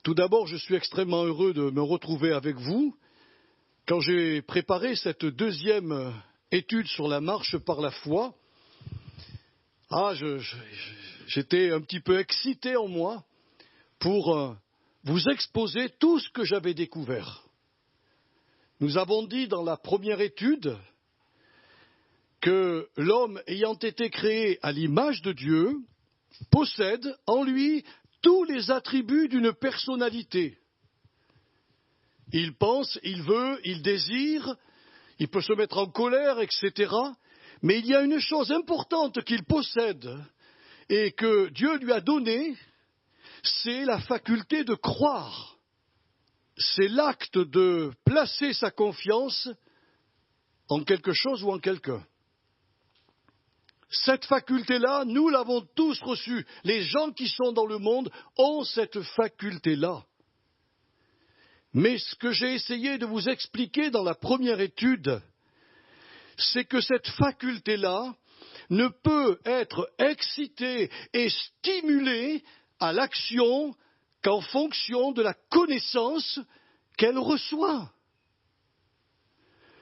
Tout d'abord, je suis extrêmement heureux de me retrouver avec vous. Quand j'ai préparé cette deuxième étude sur la marche par la foi, j'étais un petit peu excité en moi pour vous exposer tout ce que j'avais découvert. Nous avons dit dans la première étude que l'homme ayant été créé à l'image de Dieu possède en lui tous les attributs d'une personnalité. Il pense, il veut, il désire, il peut se mettre en colère, etc. Mais il y a une chose importante qu'il possède et que Dieu lui a donnée, c'est la faculté de croire. C'est l'acte de placer sa confiance en quelque chose ou en quelqu'un. Cette faculté-là, nous l'avons tous reçue. Les gens qui sont dans le monde ont cette faculté-là. Mais ce que j'ai essayé de vous expliquer dans la première étude, c'est que cette faculté-là ne peut être excitée et stimulée à l'action qu'en fonction de la connaissance qu'elle reçoit.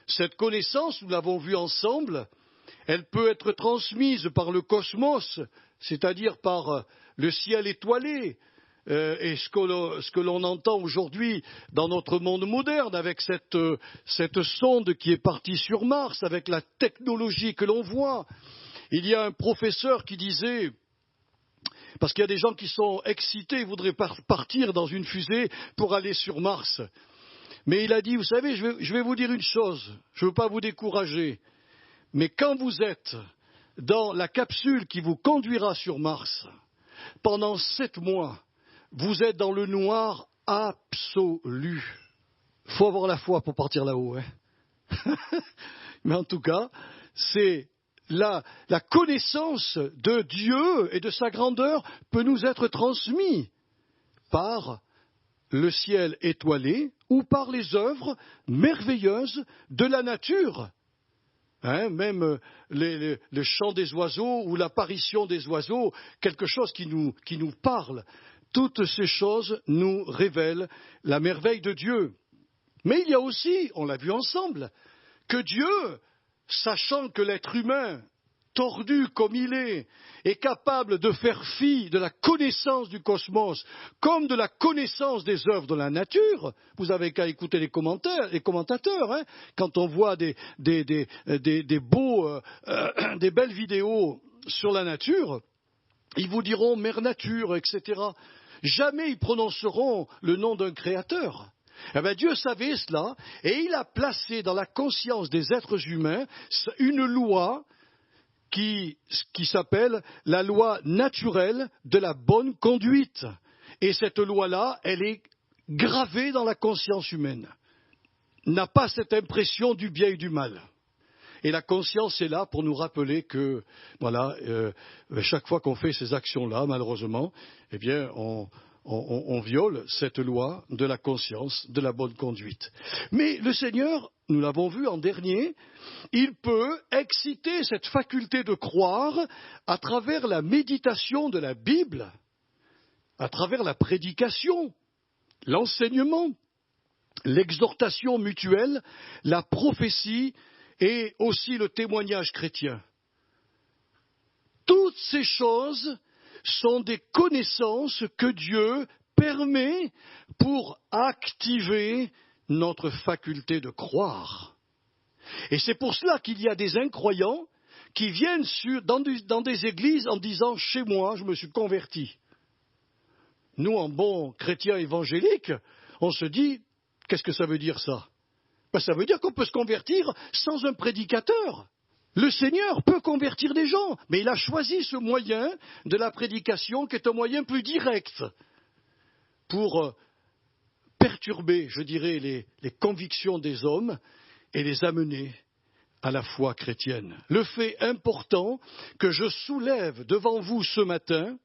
Cette connaissance, nous l'avons vu ensemble, elle peut être transmise par le cosmos, c'est-à-dire par le ciel étoilé, et ce que l'on entend aujourd'hui dans notre monde moderne, avec cette sonde qui est partie sur Mars, avec la technologie que l'on voit. Il y a un professeur qui disait, parce qu'il y a des gens qui sont excités, ils voudraient partir dans une fusée pour aller sur Mars. Mais il a dit, vous savez, je vais vous dire une chose, je ne veux pas vous décourager, mais quand vous êtes dans la capsule qui vous conduira sur Mars, pendant 7 mois, vous êtes dans le noir absolu. Il faut avoir la foi pour partir là-haut. Hein. Mais en tout cas, c'est la connaissance de Dieu et de sa grandeur peut nous être transmise par le ciel étoilé ou par les œuvres merveilleuses de la nature. Hein, même le chant des oiseaux ou l'apparition des oiseaux, quelque chose qui nous parle. Toutes ces choses nous révèlent la merveille de Dieu. Mais il y a aussi, on l'a vu ensemble, que Dieu, sachant que l'être humain, tordu comme il est capable de faire fi de la connaissance du cosmos comme de la connaissance des œuvres de la nature. Vous avez qu'à écouter les commentateurs, hein, quand on voit des belles vidéos sur la nature, ils vous diront mère nature, etc. Jamais ils prononceront le nom d'un créateur. Eh bien, Dieu savait cela et il a placé dans la conscience des êtres humains une loi qui s'appelle la loi naturelle de la bonne conduite. Et cette loi-là, elle est gravée dans la conscience humaine. N'a pas cette impression du bien et du mal. Et la conscience est là pour nous rappeler que, voilà, chaque fois qu'on fait ces actions-là, malheureusement, eh bien, on viole cette loi de la conscience, de la bonne conduite. Mais le Seigneur, nous l'avons vu en dernier, il peut exciter cette faculté de croire à travers la méditation de la Bible, à travers la prédication, l'enseignement, l'exhortation mutuelle, la prophétie et aussi le témoignage chrétien. Toutes ces choses sont des connaissances que Dieu permet pour activer notre faculté de croire. Et c'est pour cela qu'il y a des incroyants qui viennent dans des églises en disant « chez moi, je me suis converti ». Nous, en bons chrétiens évangéliques, on se dit « qu'est-ce que ça veut dire ça ?» Ben, ça veut dire qu'on peut se convertir sans un prédicateur. Le Seigneur peut convertir des gens, mais il a choisi ce moyen de la prédication qui est un moyen plus direct pour perturber, je dirais, les convictions des hommes et les amener à la foi chrétienne. Le fait important que je soulève devant vous ce matin,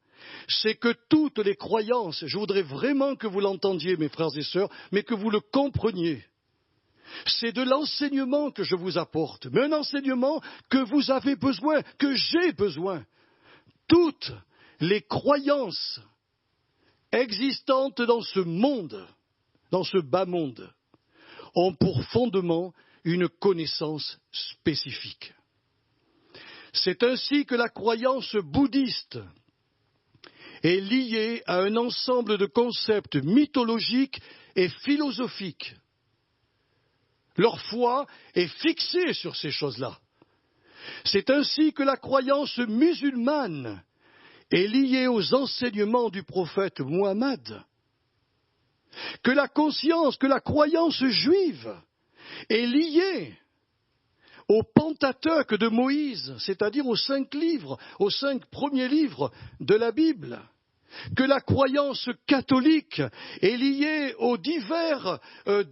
c'est que toutes les croyances, je voudrais vraiment que vous l'entendiez, mes frères et sœurs, mais que vous le compreniez. C'est de l'enseignement que je vous apporte, mais un enseignement que vous avez besoin, que j'ai besoin. Toutes les croyances existantes dans ce monde, dans ce bas monde, ont pour fondement une connaissance spécifique. C'est ainsi que la croyance bouddhiste est liée à un ensemble de concepts mythologiques et philosophiques. Leur foi est fixée sur ces choses-là. C'est ainsi que la croyance musulmane est liée aux enseignements du prophète Muhammad, que la croyance juive est liée au Pentateuque de Moïse, c'est-à-dire aux 5 livres, aux 5 premiers livres de la Bible, que la croyance catholique est liée aux divers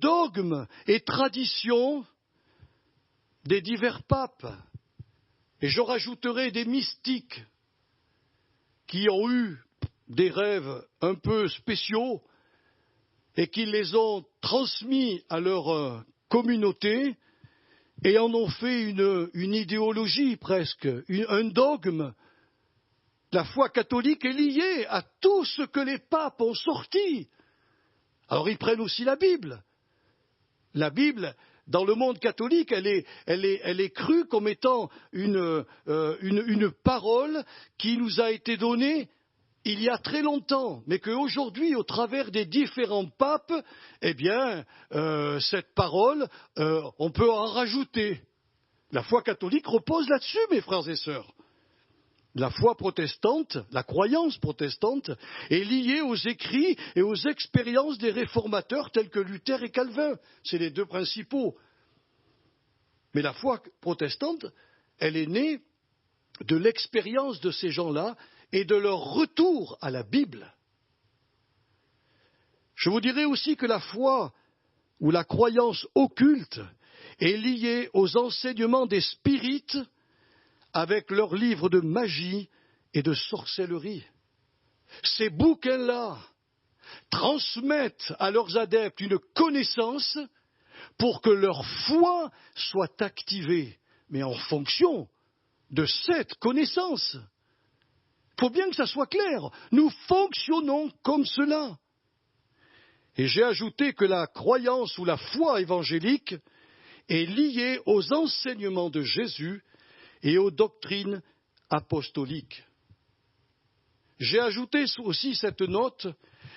dogmes et traditions des divers papes. Et je rajouterai des mystiques qui ont eu des rêves un peu spéciaux et qui les ont transmis à leur communauté et en ont fait une idéologie presque, un dogme. La foi catholique est liée à tout ce que les papes ont sorti. Alors ils prennent aussi la Bible. La Bible, dans le monde catholique, elle est crue comme étant une parole qui nous a été donnée il y a très longtemps, mais qu'aujourd'hui, au travers des différents papes, eh bien, cette parole, on peut en rajouter. La foi catholique repose là-dessus, mes frères et sœurs. La foi protestante, la croyance protestante, est liée aux écrits et aux expériences des réformateurs tels que Luther et Calvin. C'est les 2 principaux. Mais la foi protestante, elle est née de l'expérience de ces gens-là et de leur retour à la Bible. Je vous dirais aussi que la foi ou la croyance occulte est liée aux enseignements des spirites avec leurs livres de magie et de sorcellerie. Ces bouquins-là transmettent à leurs adeptes une connaissance pour que leur foi soit activée, mais en fonction de cette connaissance. Il faut bien que ça soit clair. Nous fonctionnons comme cela. Et j'ai ajouté que la croyance ou la foi évangélique est liée aux enseignements de Jésus et aux doctrines apostoliques. J'ai ajouté aussi cette note,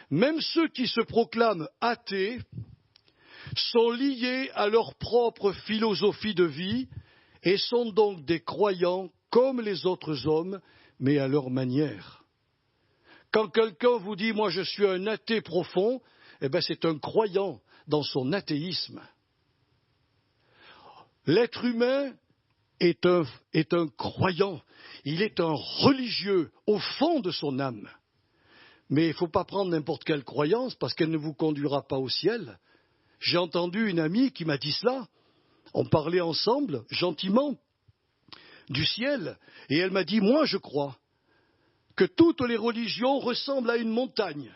même ceux qui se proclament athées sont liés à leur propre philosophie de vie et sont donc des croyants comme les autres hommes, mais à leur manière. Quand quelqu'un vous dit « moi je suis un athée profond », eh bien c'est un croyant dans son athéisme. L'être humain est un croyant, il est un religieux au fond de son âme. Mais il ne faut pas prendre n'importe quelle croyance parce qu'elle ne vous conduira pas au ciel. J'ai entendu une amie qui m'a dit cela, on parlait ensemble, gentiment, du ciel, et elle m'a dit « moi je crois que toutes les religions ressemblent à une montagne.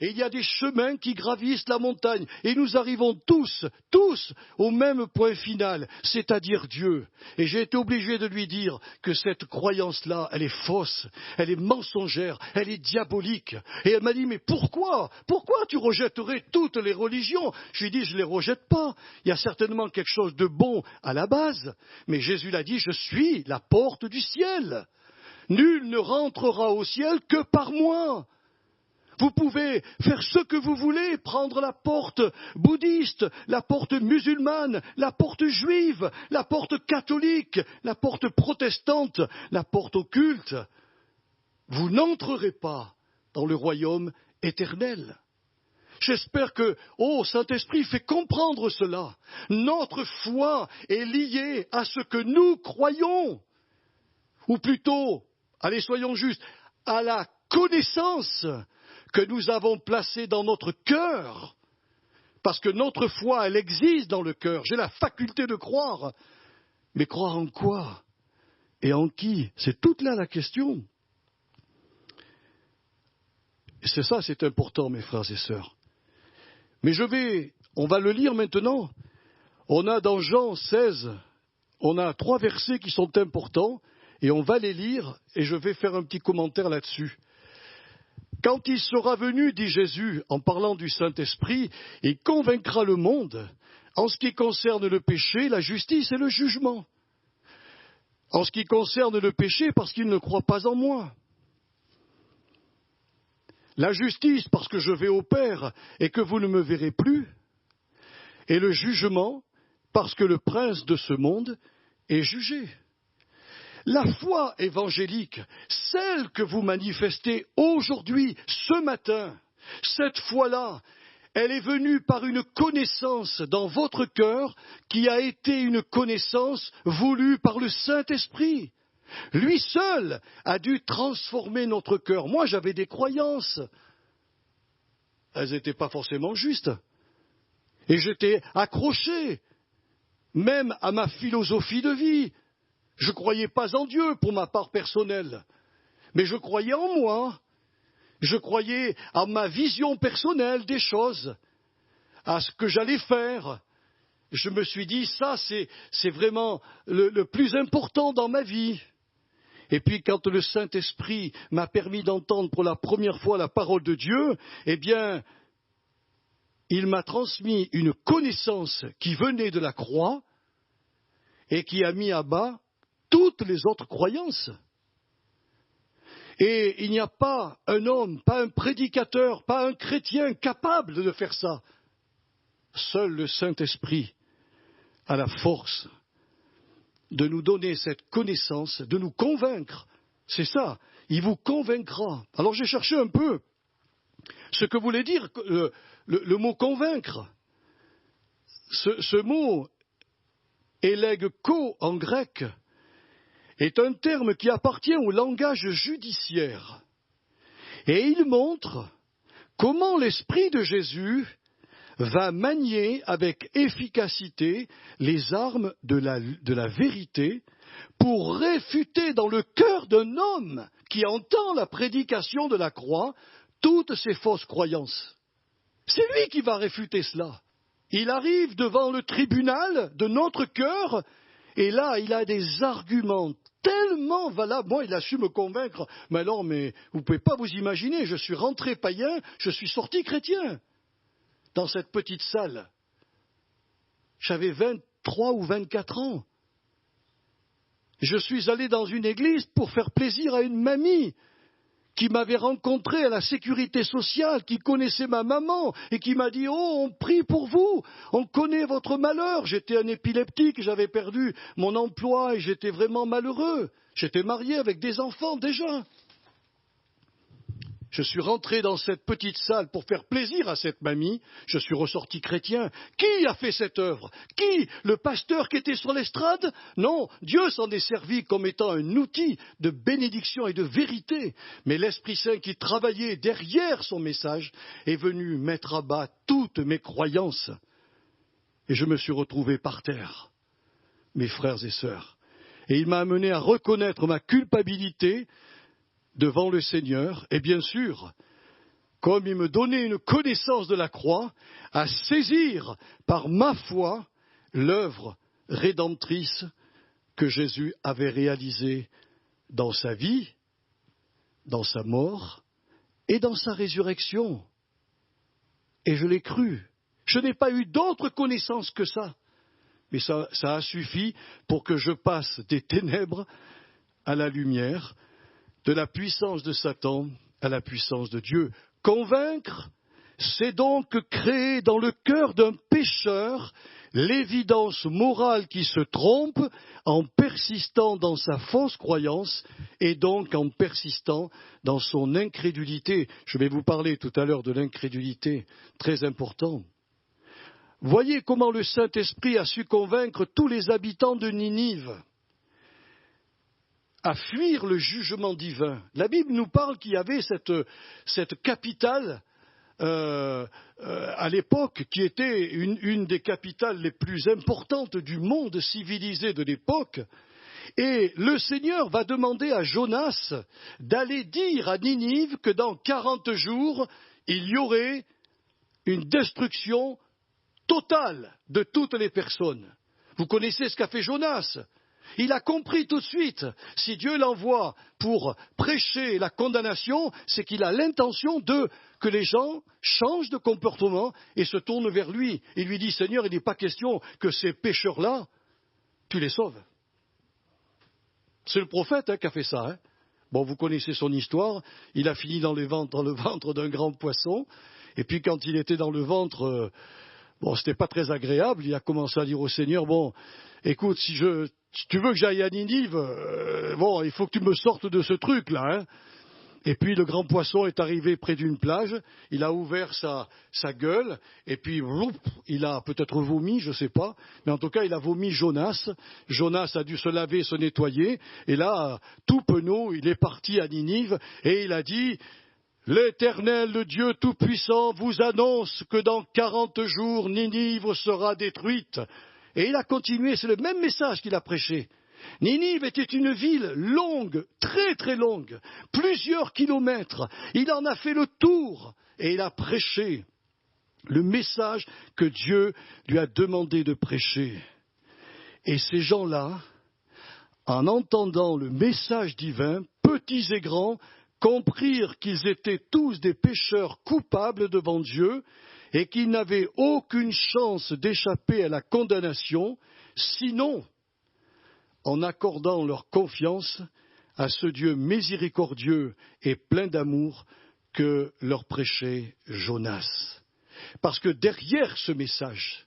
Et il y a des chemins qui gravissent la montagne. Et nous arrivons tous au même point final, c'est-à-dire Dieu. » Et j'ai été obligé de lui dire que cette croyance-là, elle est fausse, elle est mensongère, elle est diabolique. Et elle m'a dit, mais pourquoi tu rejetterais toutes les religions? Je lui ai dit, je ne les rejette pas. Il y a certainement quelque chose de bon à la base. Mais Jésus l'a dit, je suis la porte du ciel. Nul ne rentrera au ciel que par moi. Vous pouvez faire ce que vous voulez, prendre la porte bouddhiste, la porte musulmane, la porte juive, la porte catholique, la porte protestante, la porte occulte. Vous n'entrerez pas dans le royaume éternel. J'espère que, Saint-Esprit fait comprendre cela. Notre foi est liée à ce que nous croyons. Ou plutôt, allez, soyons justes, à la connaissance que nous avons placée dans notre cœur. Parce que notre foi, elle existe dans le cœur. J'ai la faculté de croire. Mais croire en quoi? Et en qui? C'est toute là la question. Et c'est ça, c'est important, mes frères et sœurs. Mais on va le lire maintenant. On a dans Jean 16, on a 3 versets qui sont importants. Et on va les lire, et je vais faire un petit commentaire là-dessus. Quand il sera venu, dit Jésus, en parlant du Saint-Esprit, il convaincra le monde en ce qui concerne le péché, la justice et le jugement. En ce qui concerne le péché, parce qu'il ne croit pas en moi. La justice, parce que je vais au Père et que vous ne me verrez plus. Et le jugement, parce que le prince de ce monde est jugé. La foi évangélique, celle que vous manifestez aujourd'hui, ce matin, cette foi-là, elle est venue par une connaissance dans votre cœur qui a été une connaissance voulue par le Saint-Esprit. Lui seul a dû transformer notre cœur. Moi, j'avais des croyances. Elles n'étaient pas forcément justes. Et j'étais accroché, même à ma philosophie de vie. Je ne croyais pas en Dieu pour ma part personnelle, mais je croyais en moi. Je croyais à ma vision personnelle des choses, à ce que j'allais faire. Je me suis dit, ça c'est vraiment le plus important dans ma vie. Et puis quand le Saint-Esprit m'a permis d'entendre pour la première fois la parole de Dieu, eh bien, il m'a transmis une connaissance qui venait de la croix et qui a mis à bas toutes les autres croyances. Et il n'y a pas un homme, pas un prédicateur, pas un chrétien capable de faire ça. Seul le Saint-Esprit a la force de nous donner cette connaissance, de nous convaincre. C'est ça, il vous convaincra. Alors j'ai cherché un peu ce que voulait dire le mot convaincre. Ce mot, elegko en grec, est un terme qui appartient au langage judiciaire. Et il montre comment l'Esprit de Jésus va manier avec efficacité les armes de la vérité pour réfuter dans le cœur d'un homme qui entend la prédication de la croix toutes ces fausses croyances. C'est lui qui va réfuter cela. Il arrive devant le tribunal de notre cœur et là, il a des arguments tellement valables. Moi, il a su me convaincre. Mais non, mais vous ne pouvez pas vous imaginer, je suis rentré païen, je suis sorti chrétien. Dans cette petite salle. J'avais 23 ou 24 ans. Je suis allé dans une église pour faire plaisir à une mamie qui m'avait rencontré à la sécurité sociale, qui connaissait ma maman et qui m'a dit « Oh, on prie pour vous, on connaît votre malheur ». J'étais un épileptique, j'avais perdu mon emploi et j'étais vraiment malheureux. J'étais marié avec des enfants déjà. Je suis rentré dans cette petite salle pour faire plaisir à cette mamie. Je suis ressorti chrétien. Qui a fait cette œuvre? Qui? Le pasteur qui était sur l'estrade? Non, Dieu s'en est servi comme étant un outil de bénédiction et de vérité. Mais l'Esprit Saint qui travaillait derrière son message est venu mettre à bas toutes mes croyances. Et je me suis retrouvé par terre, mes frères et sœurs. Et il m'a amené à reconnaître ma culpabilité devant le Seigneur, et bien sûr, comme il me donnait une connaissance de la croix, à saisir par ma foi l'œuvre rédemptrice que Jésus avait réalisée dans sa vie, dans sa mort et dans sa résurrection. Et je l'ai cru. Je n'ai pas eu d'autre connaissance que ça. Mais ça a suffi pour que je passe des ténèbres à la lumière, de la puissance de Satan à la puissance de Dieu. Convaincre, c'est donc créer dans le cœur d'un pécheur l'évidence morale qui se trompe en persistant dans sa fausse croyance et donc en persistant dans son incrédulité. Je vais vous parler tout à l'heure de l'incrédulité, très important. Voyez comment le Saint-Esprit a su convaincre tous les habitants de Ninive à fuir le jugement divin. La Bible nous parle qu'il y avait cette capitale à l'époque qui était une des capitales les plus importantes du monde civilisé de l'époque. Et le Seigneur va demander à Jonas d'aller dire à Ninive que dans 40 jours, il y aurait une destruction totale de toutes les personnes. Vous connaissez ce qu'a fait Jonas. Il a compris tout de suite, si Dieu l'envoie pour prêcher la condamnation, c'est qu'il a l'intention que les gens changent de comportement et se tournent vers lui. Il lui dit, Seigneur, il n'est pas question que ces pécheurs-là, tu les sauves. C'est le prophète qui a fait ça. Bon, vous connaissez son histoire. Il a fini dans le ventre d'un grand poisson. Et puis quand il était dans le ventre, c'était pas très agréable. Il a commencé à dire au Seigneur, bon, écoute, si tu veux que j'aille à Ninive, il faut que tu me sortes de ce truc-là. Et puis le grand poisson est arrivé près d'une plage, il a ouvert sa gueule, et puis il a peut-être vomi, je ne sais pas, mais en tout cas il a vomi Jonas. Jonas a dû se laver, se nettoyer, et là, tout penaud, il est parti à Ninive, et il a dit, l'Éternel, le Dieu Tout-Puissant, vous annonce que dans 40 jours, Ninive sera détruite. Et il a continué, c'est le même message qu'il a prêché. Ninive était une ville longue, très très longue, plusieurs kilomètres. Il en a fait le tour et il a prêché le message que Dieu lui a demandé de prêcher. Et ces gens-là, en entendant le message divin, petits et grands, comprirent qu'ils étaient tous des pécheurs coupables devant Dieu et qu'ils n'avaient aucune chance d'échapper à la condamnation, sinon en accordant leur confiance à ce Dieu miséricordieux et plein d'amour que leur prêchait Jonas. Parce que derrière ce message,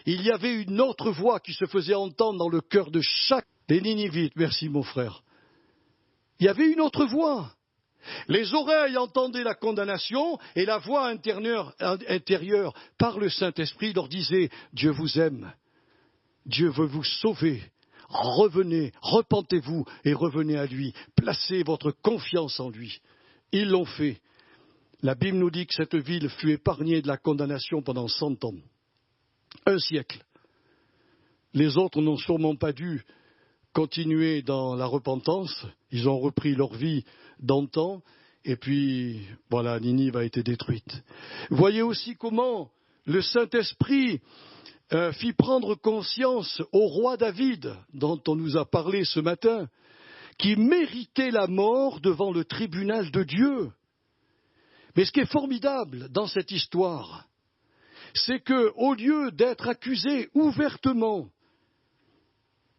il y avait une autre voix qui se faisait entendre dans le cœur de chaque des Ninivites. Merci mon frère. Il y avait une autre voix. Les oreilles entendaient la condamnation et la voix intérieure par le Saint-Esprit leur disait « Dieu vous aime, Dieu veut vous sauver. Revenez, repentez-vous et revenez à lui. Placez votre confiance en lui. » Ils l'ont fait. La Bible nous dit que cette ville fut épargnée de la condamnation pendant 100 ans. 1 siècle. Les autres n'ont sûrement pas dû continuer dans la repentance. Ils ont repris leur vie d'antan. Et puis, voilà, Ninive a été détruite. Voyez aussi comment le Saint-Esprit fit prendre conscience au roi David, dont on nous a parlé ce matin, qui méritait la mort devant le tribunal de Dieu. Mais ce qui est formidable dans cette histoire, c'est qu'au lieu d'être accusé ouvertement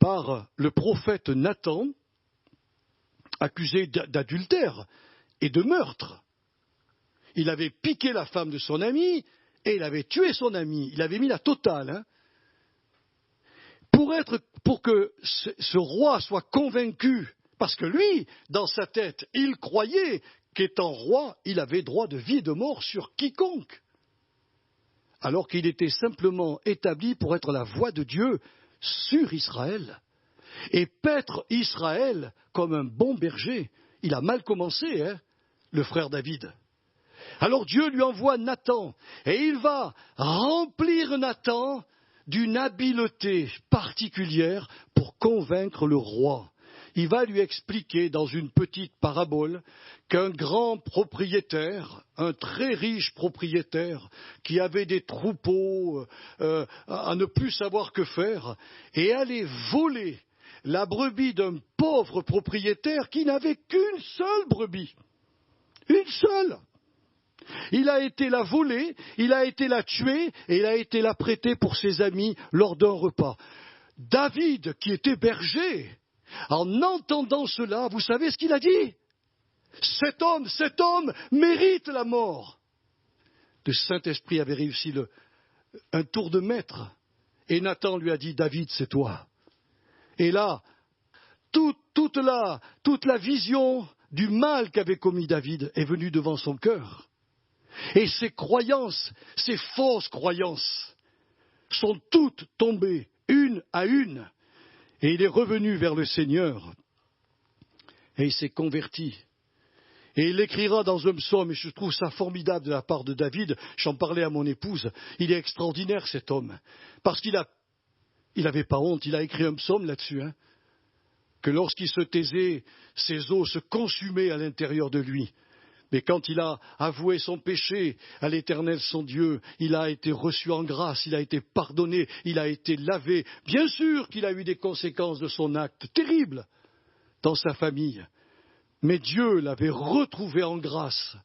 par le prophète Nathan, accusé d'adultère et de meurtre, il avait piqué la femme de son ami, et il avait tué son ami, il avait mis la totale. Pour que ce roi soit convaincu, parce que lui, dans sa tête, il croyait qu'étant roi, il avait droit de vie et de mort sur quiconque, alors qu'il était simplement établi pour être la voix de Dieu sur Israël, et paître Israël comme un bon berger. Il a mal commencé, le frère David. Alors Dieu lui envoie Nathan, et il va remplir Nathan d'une habileté particulière pour convaincre le roi. Il va lui expliquer dans une petite parabole qu'un grand propriétaire, un très riche propriétaire, qui avait des troupeaux à ne plus savoir que faire, et allait voler la brebis d'un pauvre propriétaire qui n'avait qu'une seule brebis. Une seule. Il a été la voler, il a été la tuer et il a été la prêter pour ses amis lors d'un repas. David, qui était berger, en entendant cela, vous savez ce qu'il a dit ? Cet homme mérite la mort. Le Saint-Esprit avait réussi un tour de maître. Et Nathan lui a dit, David, c'est toi. Et là, toute la vision du mal qu'avait commis David est venue devant son cœur. Et ses croyances, ses fausses croyances, sont toutes tombées, une à une. Et il est revenu vers le Seigneur. Et il s'est converti. Et il écrira dans un psaume, et je trouve ça formidable de la part de David, j'en parlais à mon épouse, il est extraordinaire cet homme, parce qu'il n'avait pas honte, il a écrit un psaume là-dessus, que lorsqu'il se taisait, ses os se consumaient à l'intérieur de lui. Mais quand il a avoué son péché à l'Éternel son Dieu, il a été reçu en grâce, il a été pardonné, il a été lavé. Bien sûr qu'il a eu des conséquences de son acte terribles dans sa famille. Mais Dieu l'avait retrouvé en grâce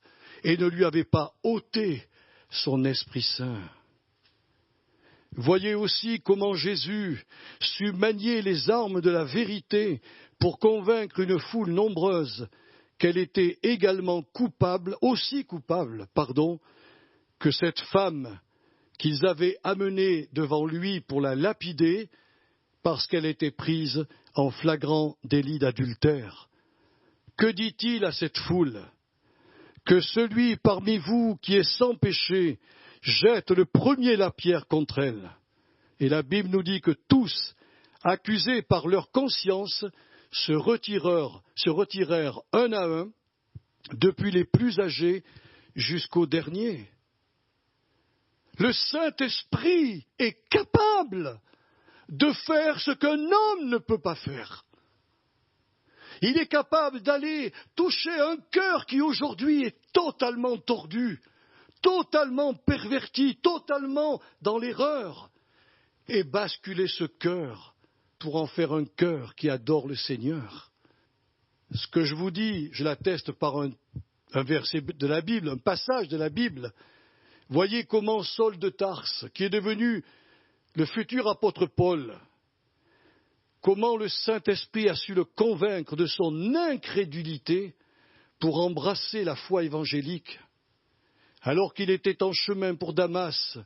et ne lui avait pas ôté son Esprit Saint. Voyez aussi comment Jésus sut manier les armes de la vérité pour convaincre une foule nombreuse qu'elle était également aussi coupable, que cette femme qu'ils avaient amenée devant lui pour la lapider parce qu'elle était prise en flagrant délit d'adultère. Que dit-il à cette foule? Que celui parmi vous qui est sans péché jette le premier la pierre contre elle. Et la Bible nous dit que tous, accusés par leur conscience, se retirèrent un à un, depuis les plus âgés jusqu'aux derniers. Le Saint-Esprit est capable de faire ce qu'un homme ne peut pas faire. Il est capable d'aller toucher un cœur qui aujourd'hui est totalement tordu, totalement perverti, totalement dans l'erreur, et basculer ce cœur pour en faire un cœur qui adore le Seigneur. Ce que je vous dis, je l'atteste par un verset de la Bible, un passage de la Bible. Voyez comment Saul de Tarse, qui est devenu le futur apôtre Paul, comment le Saint-Esprit a su le convaincre de son incrédulité pour embrasser la foi évangélique. Alors qu'il était en chemin pour Damas,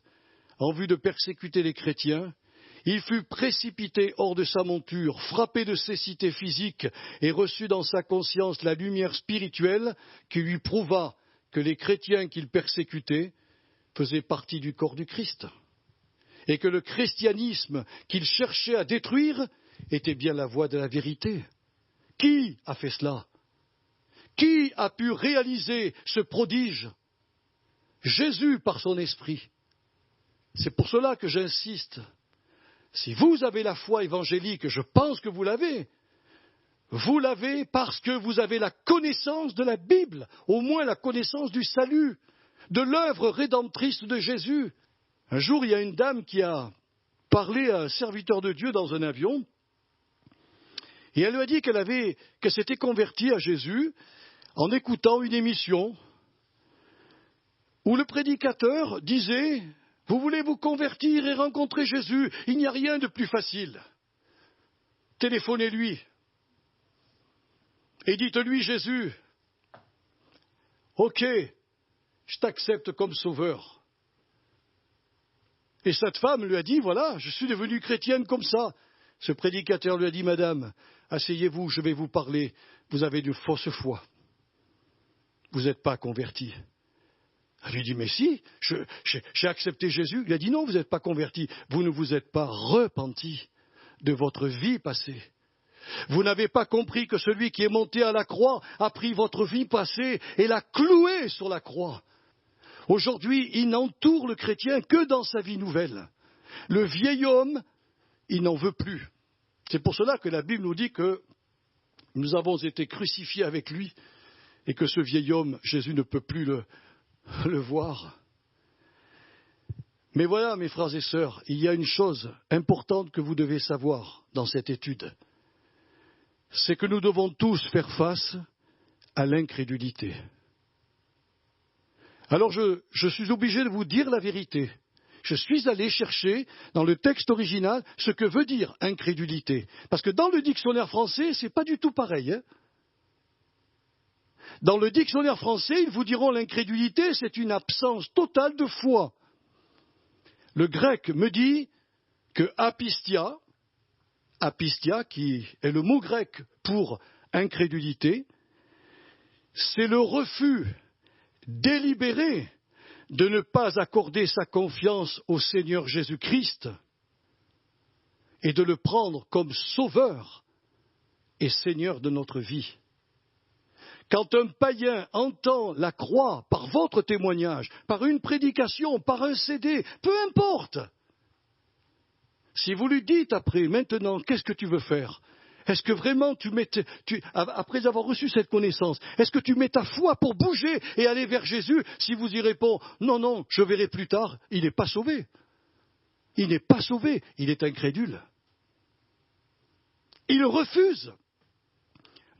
en vue de persécuter les chrétiens, il fut précipité hors de sa monture, frappé de cécité physique et reçut dans sa conscience la lumière spirituelle qui lui prouva que les chrétiens qu'il persécutait faisaient partie du corps du Christ et que le christianisme qu'il cherchait à détruire était bien la voie de la vérité. Qui a fait cela? Qui a pu réaliser ce prodige? Jésus par son esprit. C'est pour cela que j'insiste. Si vous avez la foi évangélique, je pense que vous l'avez parce que vous avez la connaissance de la Bible, au moins la connaissance du salut, de l'œuvre rédemptrice de Jésus. Un jour, il y a une dame qui a parlé à un serviteur de Dieu dans un avion, et elle lui a dit qu'elle s'était convertie à Jésus en écoutant une émission où le prédicateur disait: vous voulez vous convertir et rencontrer Jésus, il n'y a rien de plus facile. Téléphonez-lui et dites-lui: Jésus, ok, je t'accepte comme sauveur. Et cette femme lui a dit: voilà, je suis devenue chrétienne comme ça. Ce prédicateur lui a dit: madame, asseyez-vous, je vais vous parler, vous avez une fausse foi. Vous n'êtes pas convertie. Elle lui dit: mais si, j'ai accepté Jésus. Il a dit: non, vous n'êtes pas converti. Vous ne vous êtes pas repenti de votre vie passée. Vous n'avez pas compris que celui qui est monté à la croix a pris votre vie passée et l'a clouée sur la croix. Aujourd'hui, il n'entoure le chrétien que dans sa vie nouvelle. Le vieil homme, il n'en veut plus. C'est pour cela que la Bible nous dit que nous avons été crucifiés avec lui et que ce vieil homme, Jésus ne peut plus le voir. Mais voilà, mes frères et sœurs, il y a une chose importante que vous devez savoir dans cette étude. C'est que nous devons tous faire face à l'incrédulité. Alors je suis obligé de vous dire la vérité. Je suis allé chercher dans le texte original ce que veut dire incrédulité. Parce que dans le dictionnaire français, c'est pas du tout pareil. Dans le dictionnaire français, ils vous diront l'incrédulité, c'est une absence totale de foi. Le grec me dit que apistia, qui est le mot grec pour incrédulité, c'est le refus délibéré de ne pas accorder sa confiance au Seigneur Jésus-Christ et de le prendre comme sauveur et Seigneur de notre vie. Quand un païen entend la croix par votre témoignage, par une prédication, par un CD, peu importe, si vous lui dites après, maintenant, qu'est-ce que tu veux faire? Est-ce que vraiment après avoir reçu cette connaissance, est-ce que tu mets ta foi pour bouger et aller vers Jésus? Si vous y répondez, non, non, je verrai plus tard, il n'est pas sauvé. Il n'est pas sauvé, il est incrédule. Il refuse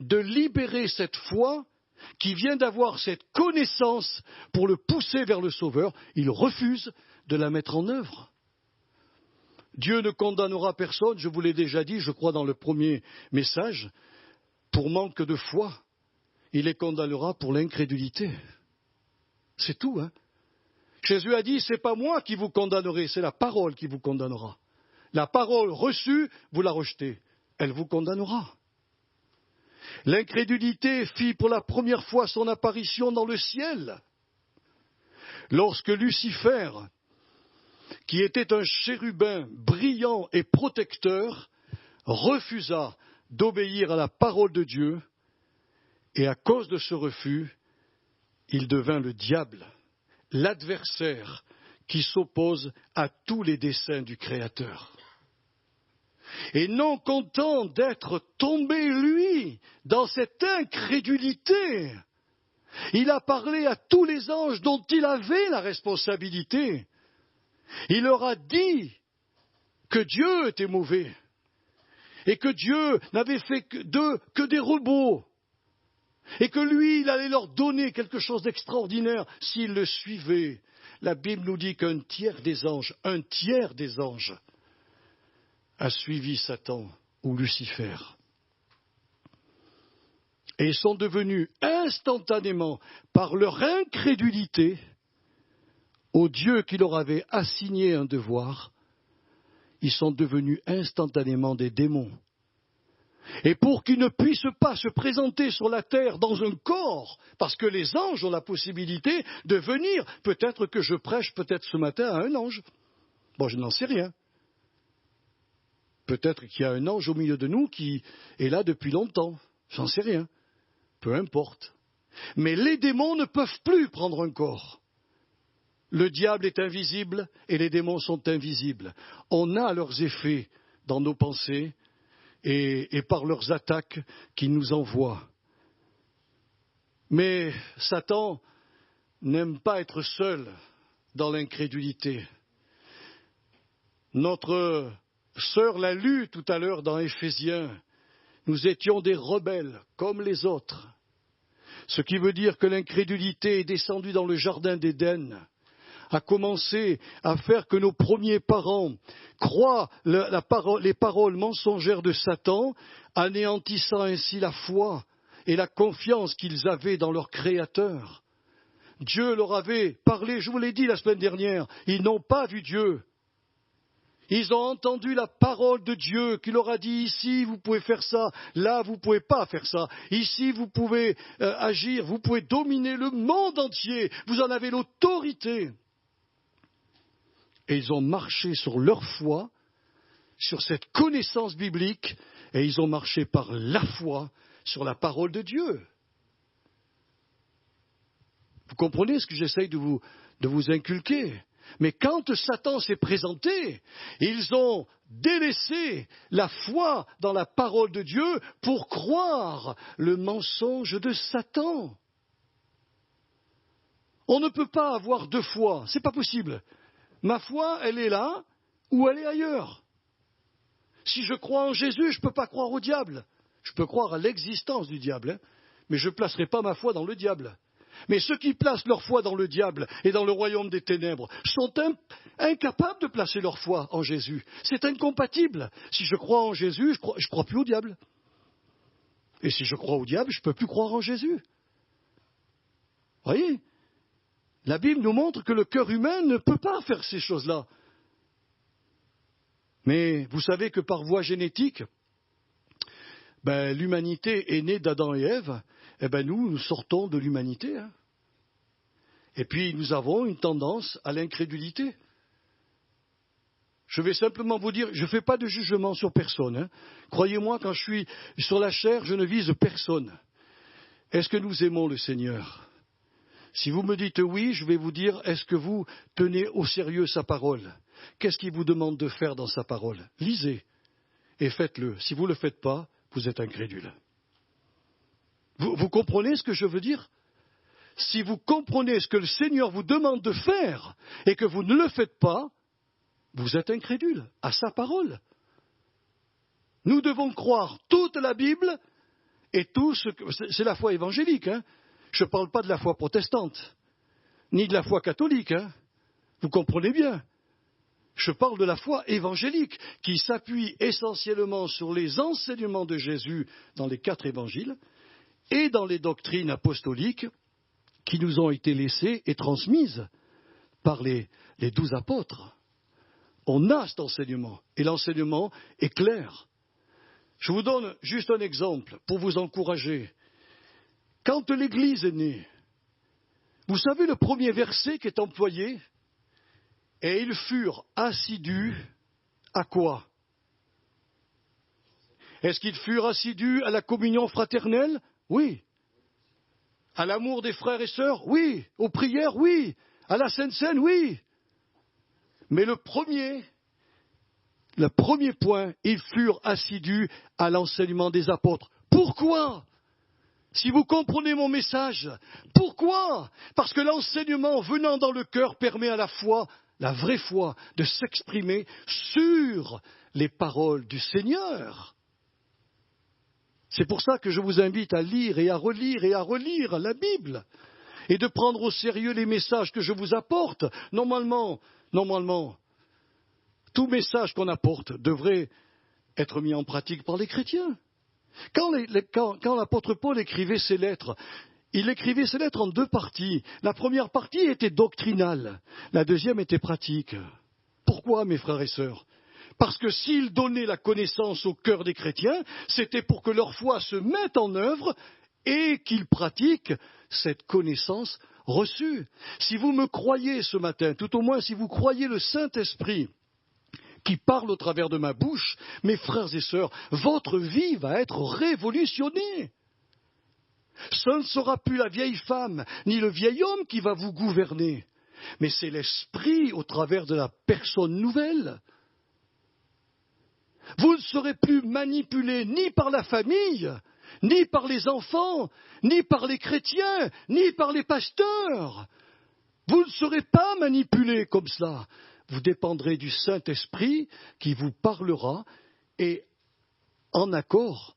de libérer cette foi qui vient d'avoir cette connaissance pour le pousser vers le Sauveur. Il refuse de la mettre en œuvre. Dieu ne condamnera personne, je vous l'ai déjà dit, je crois dans le premier message, pour manque de foi. Il les condamnera pour l'incrédulité. C'est tout, hein. Jésus a dit, c'est pas moi qui vous condamnerai, c'est la parole qui vous condamnera. La parole reçue, vous la rejetez. Elle vous condamnera. L'incrédulité fit pour la première fois son apparition dans le ciel, lorsque Lucifer, qui était un chérubin brillant et protecteur, refusa d'obéir à la parole de Dieu, et à cause de ce refus, il devint le diable, l'adversaire qui s'oppose à tous les desseins du Créateur. Et non content d'être tombé, lui, dans cette incrédulité, il a parlé à tous les anges dont il avait la responsabilité. Il leur a dit que Dieu était mauvais et que Dieu n'avait fait d'eux que des robots et que lui, il allait leur donner quelque chose d'extraordinaire s'ils le suivaient. La Bible nous dit qu'un tiers des anges, a suivi Satan ou Lucifer. Et ils sont devenus instantanément, par leur incrédulité, au Dieu qui leur avait assigné un devoir, ils sont devenus instantanément des démons. Et pour qu'ils ne puissent pas se présenter sur la terre dans un corps, parce que les anges ont la possibilité de venir, peut-être que je prêche peut-être ce matin à un ange. Bon, je n'en sais rien. Peut-être qu'il y a un ange au milieu de nous qui est là depuis longtemps. J'en sais rien. Peu importe. Mais les démons ne peuvent plus prendre un corps. Le diable est invisible et les démons sont invisibles. On a leurs effets dans nos pensées et par leurs attaques qu'ils nous envoient. Mais Satan n'aime pas être seul dans l'incrédulité. Notre sœur l'a lu tout à l'heure dans Éphésiens. Nous étions des rebelles comme les autres. Ce qui veut dire que l'incrédulité est descendue dans le jardin d'Éden, a commencé à faire que nos premiers parents croient les paroles mensongères de Satan, anéantissant ainsi la foi et la confiance qu'ils avaient dans leur Créateur. Dieu leur avait parlé, je vous l'ai dit la semaine dernière, ils n'ont pas vu Dieu. Ils ont entendu la parole de Dieu qui leur a dit, ici vous pouvez faire ça, là vous ne pouvez pas faire ça, ici vous pouvez agir, vous pouvez dominer le monde entier, vous en avez l'autorité. Et ils ont marché sur leur foi, sur cette connaissance biblique, et ils ont marché par la foi sur la parole de Dieu. Vous comprenez ce que j'essaye de vous inculquer? Mais quand Satan s'est présenté, ils ont délaissé la foi dans la parole de Dieu pour croire le mensonge de Satan. On ne peut pas avoir deux foi, c'est pas possible. Ma foi, elle est là ou elle est ailleurs. Si je crois en Jésus, je ne peux pas croire au diable. Je peux croire à l'existence du diable, mais je ne placerai pas ma foi dans le diable. Mais ceux qui placent leur foi dans le diable et dans le royaume des ténèbres sont incapables de placer leur foi en Jésus. C'est incompatible. Si je crois en Jésus, je crois plus au diable. Et si je crois au diable, je ne peux plus croire en Jésus. Vous voyez ? La Bible nous montre que le cœur humain ne peut pas faire ces choses-là. Mais vous savez que par voie génétique, l'humanité est née d'Adam et Ève. Nous sortons de l'humanité. Et puis nous avons une tendance à l'incrédulité. Je vais simplement vous dire, je ne fais pas de jugement sur personne. Croyez-moi, quand je suis sur la chair, je ne vise personne. Est-ce que nous aimons le Seigneur ? Si vous me dites oui, je vais vous dire, est-ce que vous tenez au sérieux sa parole ? Qu'est-ce qu'il vous demande de faire dans sa parole ? Lisez et faites-le. Si vous ne le faites pas, vous êtes incrédule. Vous comprenez ce que je veux dire? Si vous comprenez ce que le Seigneur vous demande de faire et que vous ne le faites pas, vous êtes incrédule à sa parole. Nous devons croire toute la Bible et tout ce que... C'est la foi évangélique, hein. Je ne parle pas de la foi protestante, ni de la foi catholique, hein. Vous comprenez bien. Je parle de la foi évangélique qui s'appuie essentiellement sur les enseignements de Jésus dans les 4 évangiles et dans les doctrines apostoliques qui nous ont été laissées et transmises par les 12 apôtres. On a cet enseignement, et l'enseignement est clair. Je vous donne juste un exemple pour vous encourager. Quand l'Église est née, vous savez le premier verset qui est employé? Et ils furent assidus à quoi? Est-ce qu'ils furent assidus à la communion fraternelle? Oui. À l'amour des frères et sœurs? Oui. Aux prières? Oui. À la Sainte Seine? Oui. Mais le premier point, ils furent assidus à l'enseignement des apôtres. Pourquoi? Si vous comprenez mon message, pourquoi? Parce que l'enseignement venant dans le cœur permet à la foi, la vraie foi, de s'exprimer sur les paroles du Seigneur. C'est pour ça que je vous invite à lire et à relire la Bible et de prendre au sérieux les messages que je vous apporte. Normalement, tout message qu'on apporte devrait être mis en pratique par les chrétiens. Quand l'apôtre Paul écrivait ses lettres, il écrivait ses lettres en 2 parties. La première partie était doctrinale, la deuxième était pratique. Pourquoi, mes frères et sœurs? Parce que s'il donnait la connaissance au cœur des chrétiens, c'était pour que leur foi se mette en œuvre et qu'ils pratiquent cette connaissance reçue. Si vous me croyez ce matin, tout au moins si vous croyez le Saint-Esprit qui parle au travers de ma bouche, mes frères et sœurs, votre vie va être révolutionnée. Ce ne sera plus la vieille femme ni le vieil homme qui va vous gouverner, mais c'est l'Esprit au travers de la personne nouvelle. Vous ne serez plus manipulé ni par la famille, ni par les enfants, ni par les chrétiens, ni par les pasteurs. Vous ne serez pas manipulé comme cela. Vous dépendrez du Saint-Esprit qui vous parlera et en accord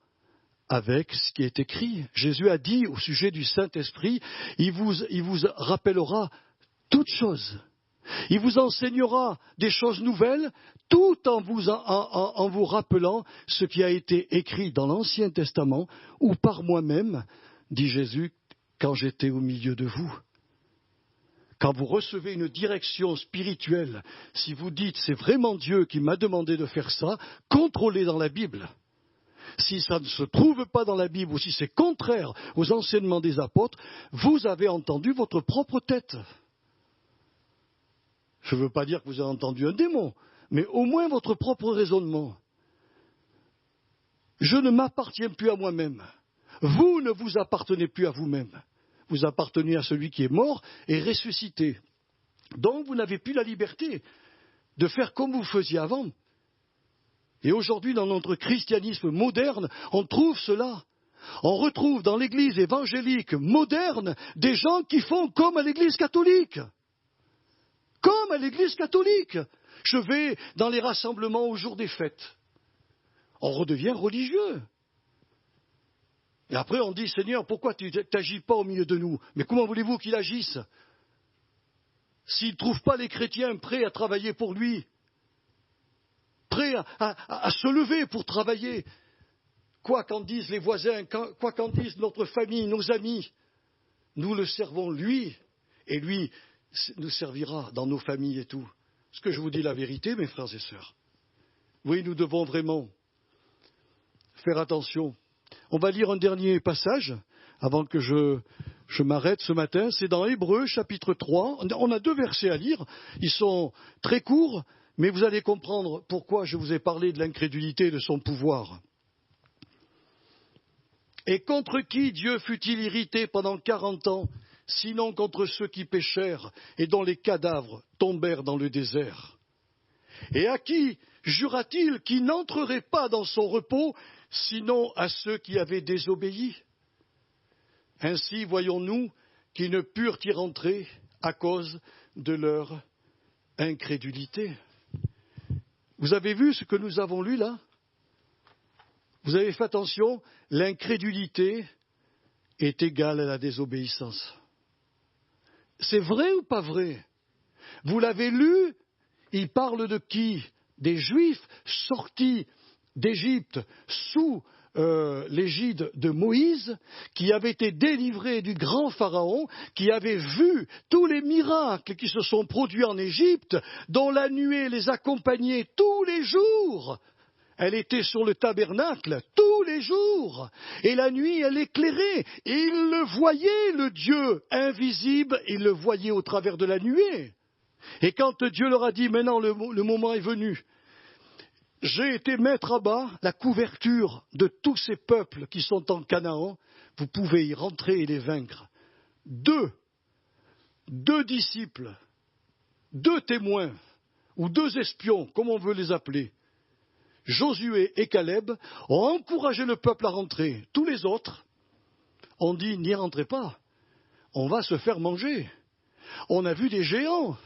avec ce qui est écrit. Jésus a dit au sujet du Saint-Esprit, il vous rappellera toutes choses. Il vous enseignera des choses nouvelles tout en vous rappelant ce qui a été écrit dans l'Ancien Testament ou par moi-même, dit Jésus, quand j'étais au milieu de vous. Quand vous recevez une direction spirituelle, si vous dites c'est vraiment Dieu qui m'a demandé de faire ça, contrôlez dans la Bible. Si ça ne se trouve pas dans la Bible ou si c'est contraire aux enseignements des apôtres, vous avez entendu votre propre tête. Je ne veux pas dire que vous avez entendu un démon, mais au moins votre propre raisonnement. Je ne m'appartiens plus à moi-même. Vous ne vous appartenez plus à vous-même. Vous appartenez à celui qui est mort et ressuscité. Donc vous n'avez plus la liberté de faire comme vous faisiez avant. Et aujourd'hui, dans notre christianisme moderne, on trouve cela. On retrouve dans l'église évangélique moderne des gens qui font comme à l'église catholique. Comme à l'église catholique. Je vais dans les rassemblements au jour des fêtes. On redevient religieux. Et après on dit, Seigneur, pourquoi tu n'agis pas au milieu de nous? Mais comment voulez-vous qu'il agisse s'il ne trouve pas les chrétiens prêts à travailler pour lui, prêts à se lever pour travailler? Quoi qu'en disent les voisins, quoi qu'en disent notre famille, nos amis, nous le servons lui, et lui nous servira dans nos familles et tout. Est-ce que je vous dis la vérité, mes frères et sœurs? Oui, nous devons vraiment faire attention. On va lire un dernier passage avant que je m'arrête ce matin. C'est dans Hébreux chapitre 3. On a 2 versets à lire. Ils sont très courts, mais vous allez comprendre pourquoi je vous ai parlé de l'incrédulité et de son pouvoir. Et contre qui Dieu fut-il irrité pendant 40 ans, sinon contre ceux qui péchèrent et dont les cadavres tombèrent dans le désert? Et à qui jura-t-il qui n'entrerait pas dans son repos, sinon à ceux qui avaient désobéi. Ainsi, voyons-nous qu'ils ne purent y rentrer à cause de leur incrédulité. Vous avez vu ce que nous avons lu là? Vous avez fait attention, l'incrédulité est égale à la désobéissance. C'est vrai ou pas vrai? Vous l'avez lu, il parle de qui? Des Juifs sortis d'Égypte sous l'égide de Moïse, qui avaient été délivrés du grand Pharaon, qui avaient vu tous les miracles qui se sont produits en Égypte, dont la nuée les accompagnait tous les jours. Elle était sur le tabernacle tous les jours, et la nuit elle éclairait. Ils le voyaient, le Dieu invisible, ils le voyaient au travers de la nuée. Et quand Dieu leur a dit, maintenant le moment est venu, j'ai été mettre à bas la couverture de tous ces peuples qui sont en Canaan, vous pouvez y rentrer et les vaincre. Deux disciples, 2 témoins, ou 2 espions, comme on veut les appeler, Josué et Caleb, ont encouragé le peuple à rentrer. Tous les autres ont dit, n'y rentrez pas, on va se faire manger. On a vu des géants.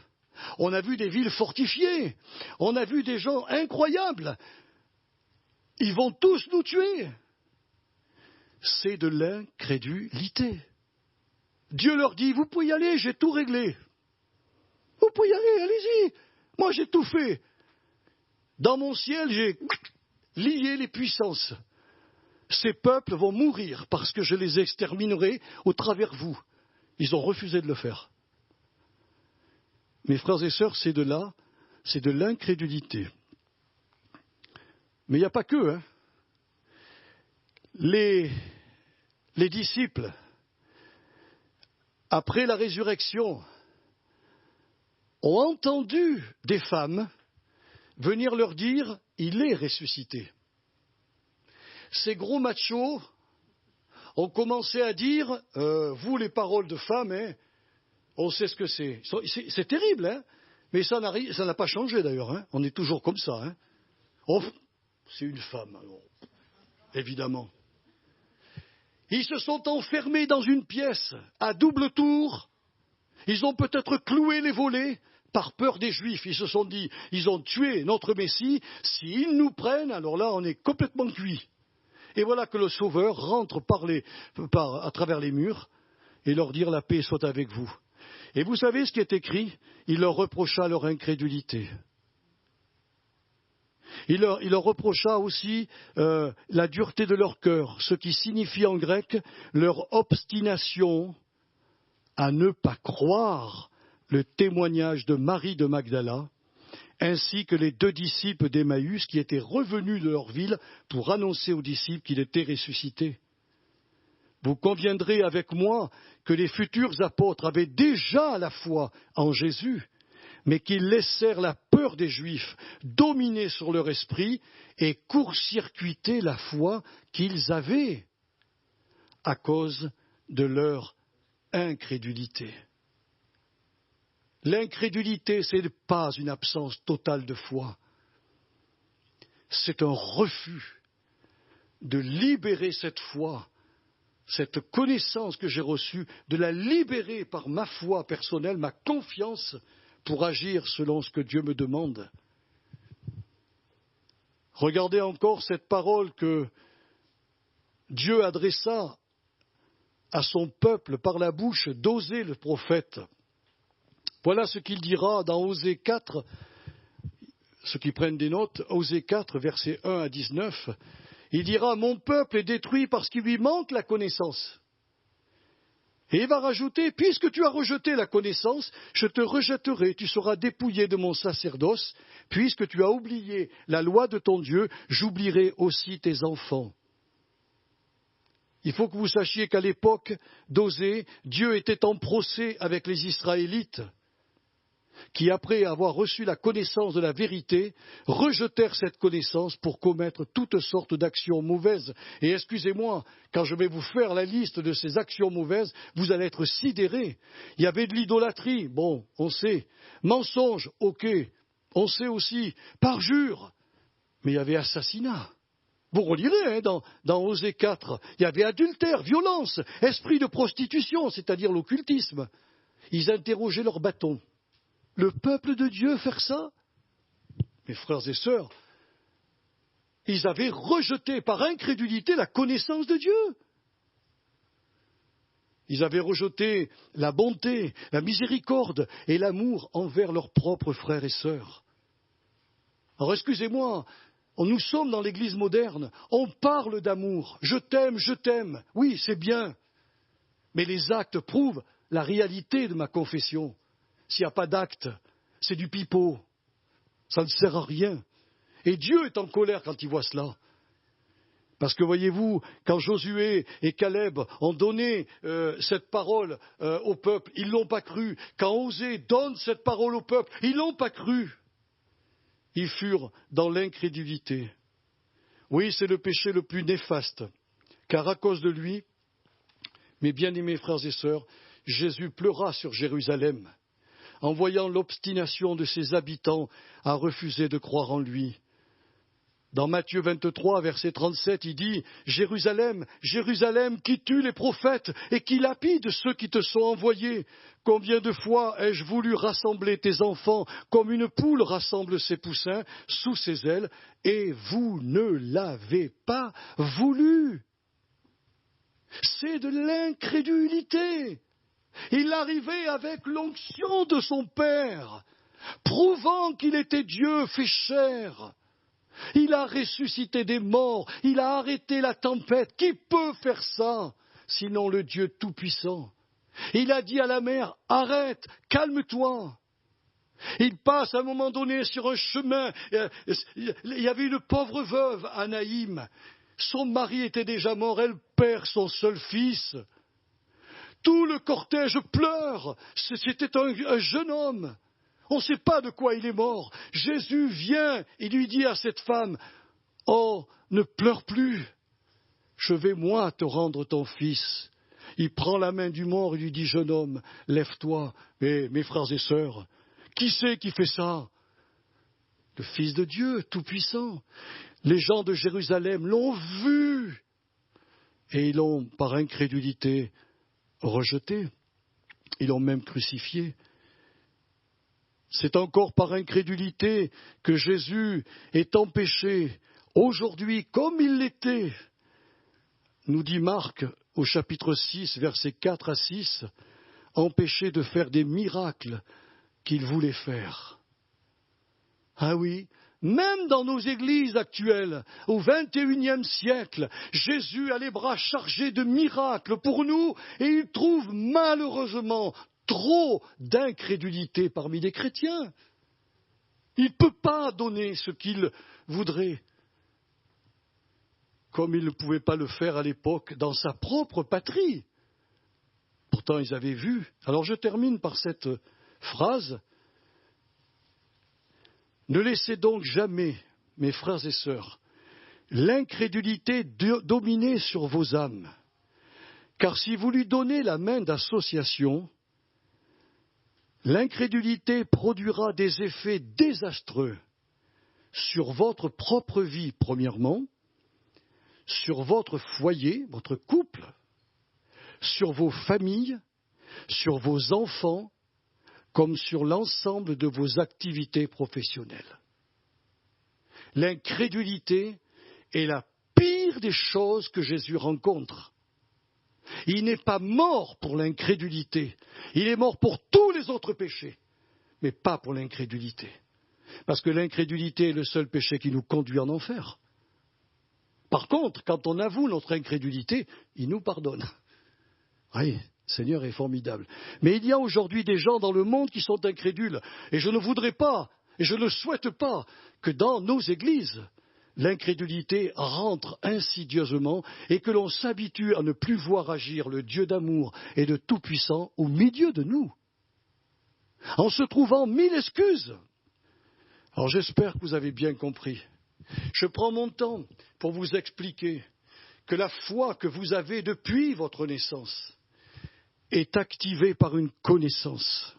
On a vu des villes fortifiées, on a vu des gens incroyables. Ils vont tous nous tuer. C'est de l'incrédulité. Dieu leur dit, vous pouvez y aller, j'ai tout réglé. Vous pouvez y aller, allez-y. Moi j'ai tout fait. Dans mon ciel, j'ai lié les puissances. Ces peuples vont mourir parce que je les exterminerai au travers vous. Ils ont refusé de le faire. Mes frères et sœurs, c'est de l'incrédulité. Mais il n'y a pas que. Les disciples, après la résurrection, ont entendu des femmes venir leur dire « il est ressuscité ». Ces gros machos ont commencé à dire « vous les paroles de femmes, on sait ce que c'est ». C'est terrible, mais ça n'a pas changé d'ailleurs. On est toujours comme ça. Oh, c'est une femme, alors, évidemment. Ils se sont enfermés dans une pièce à double tour. Ils ont peut-être cloué les volets par peur des Juifs. Ils se sont dit, ils ont tué notre Messie. S'ils nous prennent, alors là, on est complètement cuit. Et voilà que le Sauveur rentre à travers les murs et leur dire la paix soit avec vous. Et vous savez ce qui est écrit? Il leur reprocha leur incrédulité. Il leur reprocha aussi la dureté de leur cœur, ce qui signifie en grec leur obstination à ne pas croire le témoignage de Marie de Magdala, ainsi que les 2 disciples d'Emmaüs qui étaient revenus de leur ville pour annoncer aux disciples qu'il était ressuscité. Vous conviendrez avec moi que les futurs apôtres avaient déjà la foi en Jésus, mais qu'ils laissèrent la peur des Juifs dominer sur leur esprit et court-circuiter la foi qu'ils avaient à cause de leur incrédulité. L'incrédulité, ce n'est pas une absence totale de foi. C'est un refus de libérer cette foi, cette connaissance que j'ai reçue, de la libérer par ma foi personnelle, ma confiance, pour agir selon ce que Dieu me demande. Regardez encore cette parole que Dieu adressa à son peuple par la bouche d'Osée le prophète. Voilà ce qu'il dira dans Osée 4, ceux qui prennent des notes, Osée 4, versets 1 à 19. Il dira « Mon peuple est détruit parce qu'il lui manque la connaissance ». Et il va rajouter « Puisque tu as rejeté la connaissance, je te rejetterai, tu seras dépouillé de mon sacerdoce. Puisque tu as oublié la loi de ton Dieu, j'oublierai aussi tes enfants. » Il faut que vous sachiez qu'à l'époque d'Osée, Dieu était en procès avec les Israélites, qui, après avoir reçu la connaissance de la vérité, rejetèrent cette connaissance pour commettre toutes sortes d'actions mauvaises. Et excusez-moi, quand je vais vous faire la liste de ces actions mauvaises, vous allez être sidérés. Il y avait de l'idolâtrie, bon, on sait. Mensonge, ok, on sait aussi. Parjure, mais il y avait assassinat. Vous relirez dans Osée 4, il y avait adultère, violence, esprit de prostitution, c'est-à-dire l'occultisme. Ils interrogeaient leur bâton. Le peuple de Dieu faire ça? Mes frères et sœurs, ils avaient rejeté par incrédulité la connaissance de Dieu. Ils avaient rejeté la bonté, la miséricorde et l'amour envers leurs propres frères et sœurs. Alors excusez-moi, nous sommes dans l'Église moderne, on parle d'amour, je t'aime, oui c'est bien, mais les actes prouvent la réalité de ma confession. S'il n'y a pas d'actes, c'est du pipeau, ça ne sert à rien. Et Dieu est en colère quand il voit cela. Parce que voyez-vous, quand Josué et Caleb ont donné cette parole au peuple, ils ne l'ont pas cru. Quand Osée donne cette parole au peuple, ils ne l'ont pas cru. Ils furent dans l'incrédulité. Oui, c'est le péché le plus néfaste, car à cause de lui, mes bien-aimés frères et sœurs, Jésus pleura sur Jérusalem, en voyant l'obstination de ses habitants à refuser de croire en lui. Dans Matthieu 23, verset 37, il dit « Jérusalem, Jérusalem, qui tue les prophètes et qui lapide ceux qui te sont envoyés. Combien de fois ai-je voulu rassembler tes enfants comme une poule rassemble ses poussins sous ses ailes, et vous ne l'avez pas voulu. » C'est de l'incrédulité. Il arrivait avec l'onction de son Père, prouvant qu'il était Dieu fait chair. Il a ressuscité des morts, il a arrêté la tempête. Qui peut faire ça, sinon le Dieu Tout-Puissant? Il a dit à la mer, arrête, calme-toi. Il passe à un moment donné sur un chemin, il y avait une pauvre veuve à Naïm. Son mari était déjà mort, elle perd son seul fils. Tout le cortège pleure, c'était un jeune homme. On ne sait pas de quoi il est mort. Jésus vient et lui dit à cette femme, « Oh, ne pleure plus, je vais moi te rendre ton fils. » Il prend la main du mort et lui dit, « Jeune homme, lève-toi. » Mais mes frères et sœurs, qui c'est qui fait ça? Le Fils de Dieu, Tout-Puissant. Les gens de Jérusalem l'ont vu et ils l'ont, par incrédulité, rejeté. Ils l'ont même crucifié. C'est encore par incrédulité que Jésus est empêché, aujourd'hui comme il l'était, nous dit Marc au chapitre 6, versets 4 à 6, empêché de faire des miracles qu'il voulait faire. Ah oui, même dans nos églises actuelles, au XXIe siècle, Jésus a les bras chargés de miracles pour nous et il trouve malheureusement trop d'incrédulité parmi les chrétiens. Il ne peut pas donner ce qu'il voudrait, comme il ne pouvait pas le faire à l'époque dans sa propre patrie. Pourtant, ils avaient vu. Alors je termine par cette phrase. Ne laissez donc jamais, mes frères et sœurs, l'incrédulité dominer sur vos âmes. Car si vous lui donnez la main d'association, l'incrédulité produira des effets désastreux sur votre propre vie, premièrement, sur votre foyer, votre couple, sur vos familles, sur vos enfants, comme sur l'ensemble de vos activités professionnelles. L'incrédulité est la pire des choses que Jésus rencontre. Il n'est pas mort pour l'incrédulité, il est mort pour tous les autres péchés, mais pas pour l'incrédulité. Parce que l'incrédulité est le seul péché qui nous conduit en enfer. Par contre, quand on avoue notre incrédulité, il nous pardonne. Oui, le Seigneur est formidable. Mais il y a aujourd'hui des gens dans le monde qui sont incrédules, et je ne voudrais pas, et je ne souhaite pas que dans nos églises, l'incrédulité rentre insidieusement et que l'on s'habitue à ne plus voir agir le Dieu d'amour et de Tout-Puissant au milieu de nous, en se trouvant mille excuses. Alors j'espère que vous avez bien compris. Je prends mon temps pour vous expliquer que la foi que vous avez depuis votre naissance est activée par une connaissance.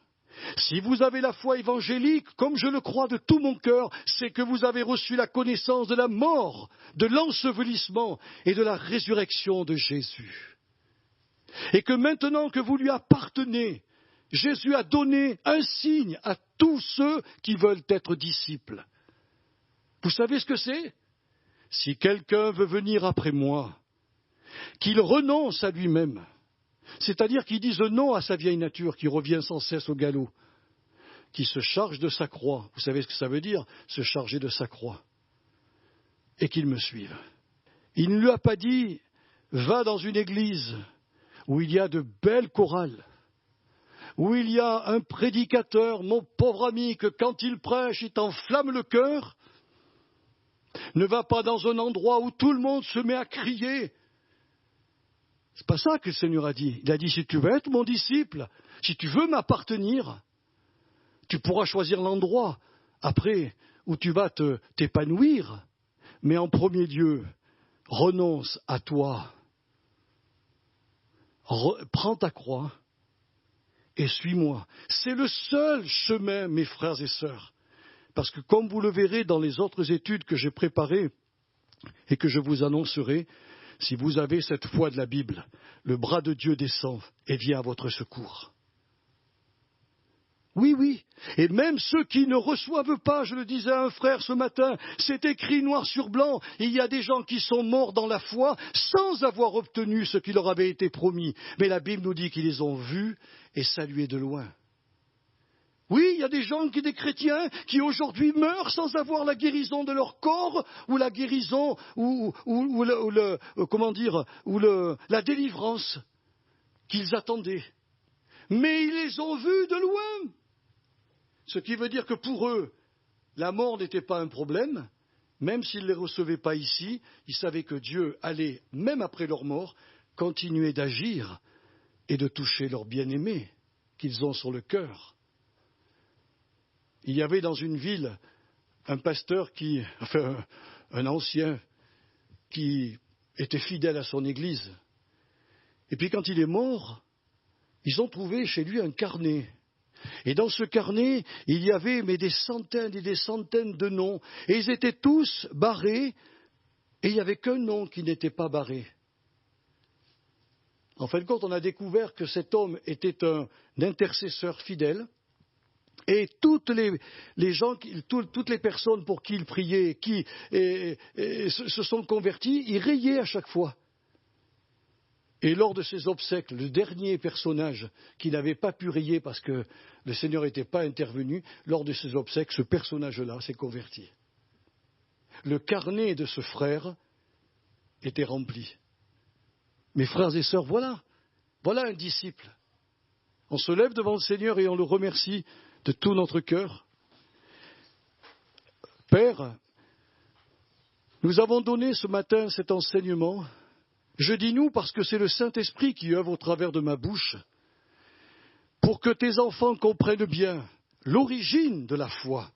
Si vous avez la foi évangélique, comme je le crois de tout mon cœur, c'est que vous avez reçu la connaissance de la mort, de l'ensevelissement et de la résurrection de Jésus. Et que maintenant que vous lui appartenez, Jésus a donné un signe à tous ceux qui veulent être disciples. Vous savez ce que c'est? Si quelqu'un veut venir après moi, qu'il renonce à lui-même, c'est-à-dire qu'il dise non à sa vieille nature qui revient sans cesse au galop, qui se charge de sa croix. Vous savez ce que ça veut dire, se charger de sa croix, et qu'il me suive. Il ne lui a pas dit, va dans une église où il y a de belles chorales, où il y a un prédicateur, mon pauvre ami, que quand il prêche, il t'enflamme le cœur. Ne va pas dans un endroit où tout le monde se met à crier. C'est pas ça que le Seigneur a dit. Il a dit, si tu veux être mon disciple, si tu veux m'appartenir, tu pourras choisir l'endroit après où tu vas t'épanouir. Mais en premier lieu, renonce à toi. Prends ta croix et suis-moi. C'est le seul chemin, mes frères et sœurs. Parce que comme vous le verrez dans les autres études que j'ai préparées et que je vous annoncerai, si vous avez cette foi de la Bible, le bras de Dieu descend et vient à votre secours. Oui, oui. Et même ceux qui ne reçoivent pas, je le disais à un frère ce matin, c'est écrit noir sur blanc, il y a des gens qui sont morts dans la foi sans avoir obtenu ce qui leur avait été promis. Mais la Bible nous dit qu'ils les ont vus et salués de loin. Oui, il y a des gens, des chrétiens, qui aujourd'hui meurent sans avoir la guérison de leur corps, ou la guérison, la délivrance qu'ils attendaient. Mais ils les ont vus de loin. Ce qui veut dire que pour eux, la mort n'était pas un problème. Même s'ils ne les recevaient pas ici, ils savaient que Dieu allait, même après leur mort, continuer d'agir et de toucher leurs bien-aimés qu'ils ont sur le cœur. Il y avait dans une ville un pasteur un ancien, qui était fidèle à son église. Et puis quand il est mort, ils ont trouvé chez lui un carnet. Et dans ce carnet, il y avait des centaines et des centaines de noms. Et ils étaient tous barrés, et il n'y avait qu'un nom qui n'était pas barré. En fin de compte, on a découvert que cet homme était un intercesseur fidèle. Et toutes les personnes pour qui il priait, qui se sont converties, il rayait à chaque fois. Et lors de ses obsèques, le dernier personnage qui n'avait pas pu rayer parce que le Seigneur n'était pas intervenu, lors de ses obsèques, ce personnage-là s'est converti. Le carnet de ce frère était rempli. Mes frères et sœurs, voilà un disciple. On se lève devant le Seigneur et on le remercie de tout notre cœur. Père, nous avons donné ce matin cet enseignement. Je dis nous parce que c'est le Saint-Esprit qui œuvre au travers de ma bouche, pour que tes enfants comprennent bien l'origine de la foi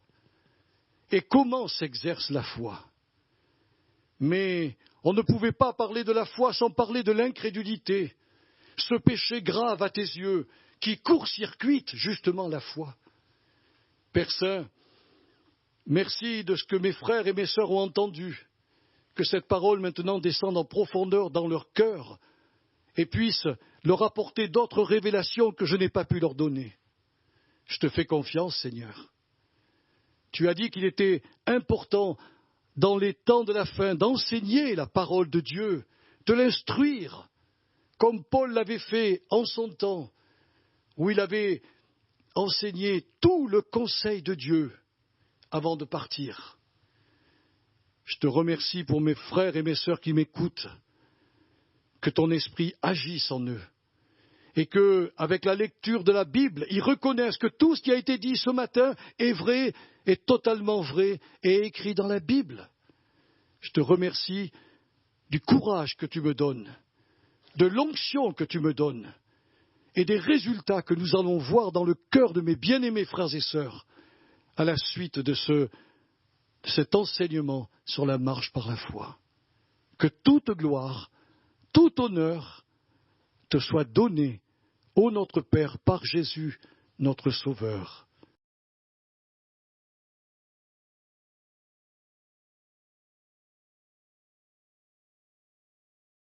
et comment s'exerce la foi. Mais on ne pouvait pas parler de la foi sans parler de l'incrédulité, ce péché grave à tes yeux qui court-circuite justement la foi. Père Saint, merci de ce que mes frères et mes sœurs ont entendu, que cette parole maintenant descende en profondeur dans leur cœur et puisse leur apporter d'autres révélations que je n'ai pas pu leur donner. Je te fais confiance, Seigneur. Tu as dit qu'il était important, dans les temps de la fin, d'enseigner la parole de Dieu, de l'instruire, comme Paul l'avait fait en son temps, où il avait enseigné tout le conseil de Dieu avant de partir. Je te remercie pour mes frères et mes sœurs qui m'écoutent, que ton esprit agisse en eux et que, avec la lecture de la Bible, ils reconnaissent que tout ce qui a été dit ce matin est vrai, est totalement vrai et est écrit dans la Bible. Je te remercie du courage que tu me donnes, de l'onction que tu me donnes et des résultats que nous allons voir dans le cœur de mes bien-aimés frères et sœurs à la suite de cet enseignement sur la marche par la foi. Que toute gloire, tout honneur te soit donné, ô notre Père, par Jésus, notre Sauveur.